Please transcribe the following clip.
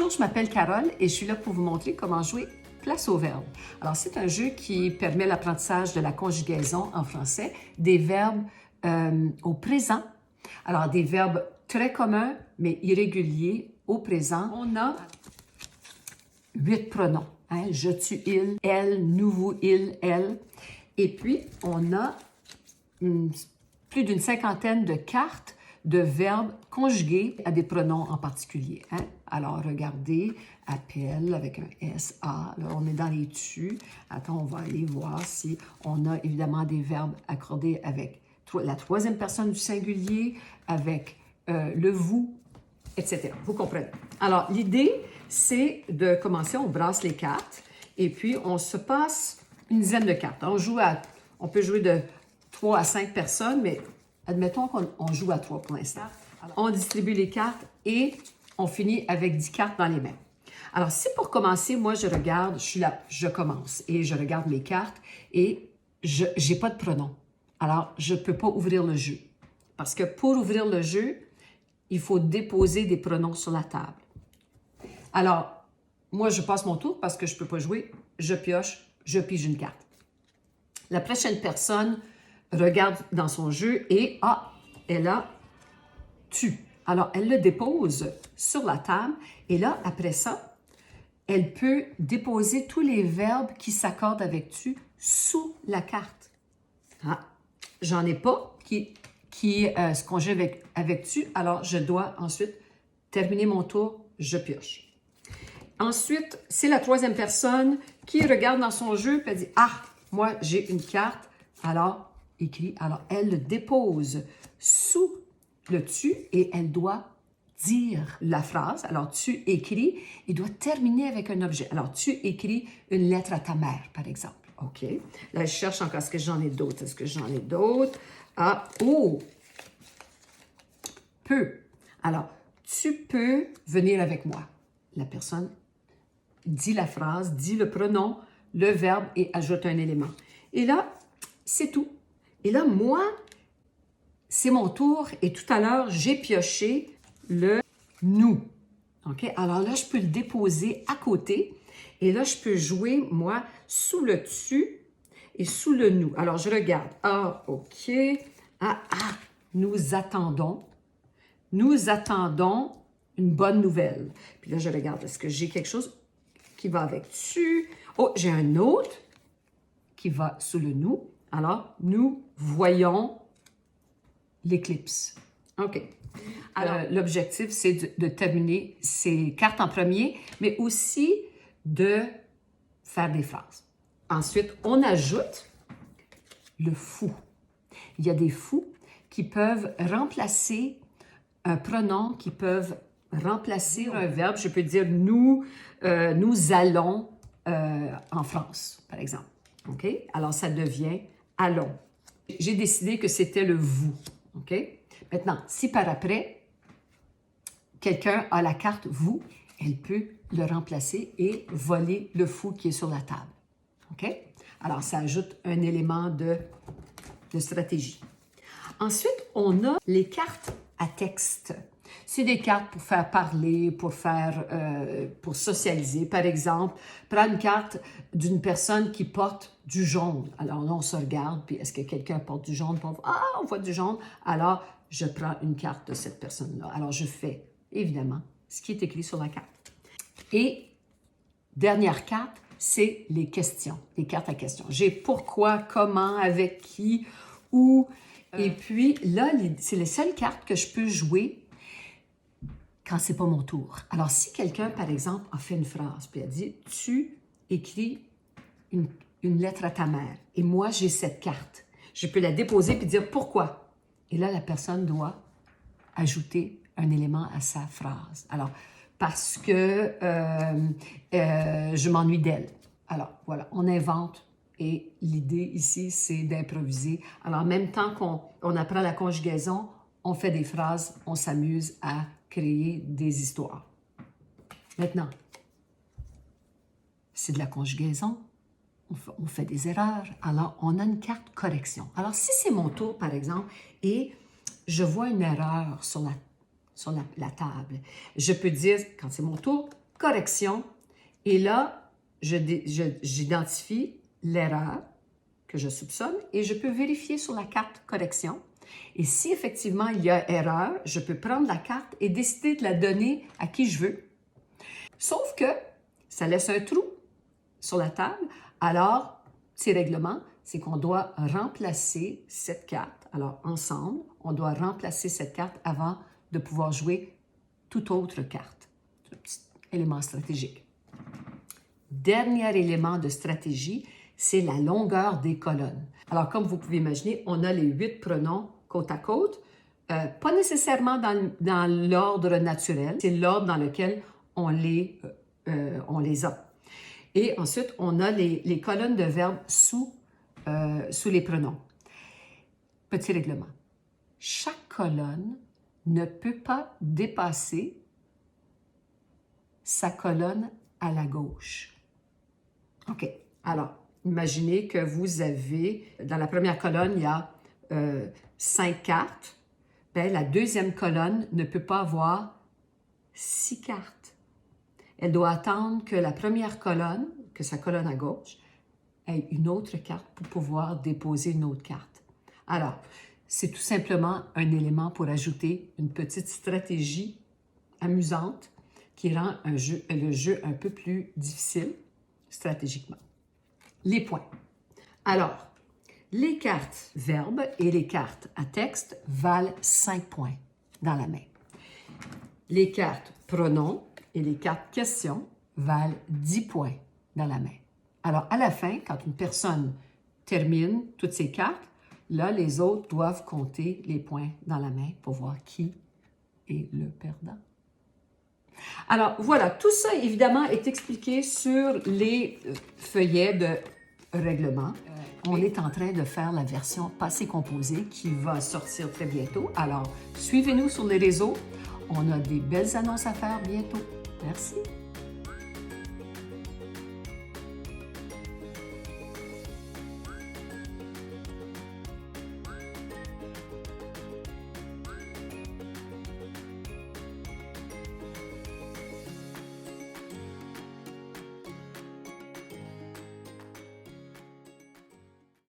Bonjour, je m'appelle Carole et je suis là pour vous montrer comment jouer Place aux verbes. Alors, c'est un jeu qui permet l'apprentissage de la conjugaison en français des verbes au présent. Alors, des verbes très communs, mais irréguliers au présent. On a 8 pronoms. Hein? Je, tu, il, elle, nous, vous, il, elle. Et puis, on a plus d'une cinquantaine de cartes de verbes conjugués à des pronoms en particulier. Hein? Alors, regardez, appelle avec un S-A. Là, on est dans les tu. Attends, on va aller voir si on a évidemment des verbes accordés avec la troisième personne du singulier, avec le vous, etc. Vous comprenez? Alors, l'idée, c'est de commencer, on brasse les cartes et puis on se passe une dizaine de cartes. On peut jouer de 3 à 5 personnes, mais admettons qu'on joue à 3 pour l'instant. On distribue les cartes et on finit avec 10 cartes dans les mains. Alors, si pour commencer, moi, je regarde, je suis là, je commence et je regarde mes cartes et je n'ai pas de pronom. Alors, je ne peux pas ouvrir le jeu. Parce que pour ouvrir le jeu, il faut déposer des pronoms sur la table. Alors, moi, je passe mon tour parce que je ne peux pas jouer. Je pioche, je pige une carte. La prochaine personne regarde dans son jeu et, elle a tu. Alors, elle le dépose sur la table et là, après ça, elle peut déposer tous les verbes qui s'accordent avec tu sous la carte. J'en ai pas qui se conjuguent avec tu, alors je dois ensuite terminer mon tour, je pioche. Ensuite, c'est la troisième personne qui regarde dans son jeu et dit « Ah, moi j'ai une carte, alors écrit. » Alors, elle le dépose sous le tu et elle doit dire la phrase. Alors, tu écris et doit terminer avec un objet. Alors, tu écris une lettre à ta mère, par exemple. OK. Là, je cherche encore. Est-ce que j'en ai d'autres? Est-ce que j'en ai d'autres? Peux. Alors, tu peux venir avec moi. La personne dit la phrase, dit le pronom, le verbe et ajoute un élément. Et là, c'est tout. Et là, moi, c'est mon tour et tout à l'heure, j'ai pioché le nous. OK? Alors là, je peux le déposer à côté et là, je peux jouer, moi, sous le tu et sous le nous. Alors, je regarde. OK. Nous attendons. Nous attendons une bonne nouvelle. Puis là, je regarde. Est-ce que j'ai quelque chose qui va avec tu? J'ai un autre qui va sous le nous. Alors, nous voyons l'éclipse. OK. Alors, l'objectif, c'est de terminer ces cartes en premier, mais aussi de faire des phrases. Ensuite, on ajoute le fou. Il y a des fous qui peuvent remplacer un pronom, qui peuvent remplacer un verbe. Je peux dire nous allons en France, par exemple. OK? Alors, ça devient allons. J'ai décidé que c'était le vous. OK? Maintenant, si par après, quelqu'un a la carte vous, elle peut le remplacer et voler le fou qui est sur la table. OK? Alors, ça ajoute un élément de stratégie. Ensuite, on a les cartes à texte. C'est des cartes pour faire parler, pour socialiser. Par exemple, prendre une carte d'une personne qui porte du jaune. Alors là, on se regarde, puis est-ce que quelqu'un porte du jaune? On voit du jaune. Alors, je prends une carte de cette personne-là. Alors, je fais, évidemment, ce qui est écrit sur la carte. Et dernière carte, c'est les questions, les cartes à questions. J'ai pourquoi, comment, avec qui, où. Et puis là, c'est les seules cartes que je peux jouer quand c'est pas mon tour. Alors, si quelqu'un, par exemple, a fait une phrase, puis a dit « Tu écris une lettre à ta mère. » Et moi, j'ai cette carte. Je peux la déposer puis dire « Pourquoi? » Et là, la personne doit ajouter un élément à sa phrase. Alors, parce que je m'ennuie d'elle. Alors, voilà, on invente. Et l'idée ici, c'est d'improviser. Alors, en même temps qu'on apprend la conjugaison, on fait des phrases, on s'amuse à créer des histoires. Maintenant, c'est de la conjugaison, on fait des erreurs, alors on a une carte correction. Alors, si c'est mon tour, par exemple, et je vois une erreur sur la table, je peux dire, quand c'est mon tour, correction et là, j'identifie l'erreur que je soupçonne et je peux vérifier sur la carte correction. Et si effectivement il y a erreur, je peux prendre la carte et décider de la donner à qui je veux. Sauf que ça laisse un trou sur la table. Alors, petit règlement, c'est qu'on doit remplacer cette carte. Alors, ensemble, on doit remplacer cette carte avant de pouvoir jouer toute autre carte. C'est un petit élément stratégique. Dernier élément de stratégie, c'est la longueur des colonnes. Alors, comme vous pouvez imaginer, on a les 8 pronoms côte à côte, pas nécessairement dans l'ordre naturel, c'est l'ordre dans lequel on les a. Et ensuite, on a les colonnes de verbes sous les pronoms. Petit règlement. Chaque colonne ne peut pas dépasser sa colonne à la gauche. OK. Alors, imaginez que vous avez, dans la première colonne, il y a 5 cartes. Bien, la deuxième colonne ne peut pas avoir 6 cartes. Elle doit attendre que la première colonne, que sa colonne à gauche, ait une autre carte pour pouvoir déposer une autre carte. Alors, c'est tout simplement un élément pour ajouter une petite stratégie amusante qui rend le jeu un peu plus difficile stratégiquement. Les points. Alors, les cartes verbes et les cartes à texte valent 5 points dans la main. Les cartes pronoms et les cartes questions valent 10 points dans la main. Alors, à la fin, quand une personne termine toutes ses cartes, là, les autres doivent compter les points dans la main pour voir qui est le perdant. Alors, voilà, tout ça, évidemment, est expliqué sur les feuillets de règlement. On est en train de faire la version passé composé qui va sortir très bientôt. Alors, suivez-nous sur les réseaux. On a des belles annonces à faire bientôt. Merci.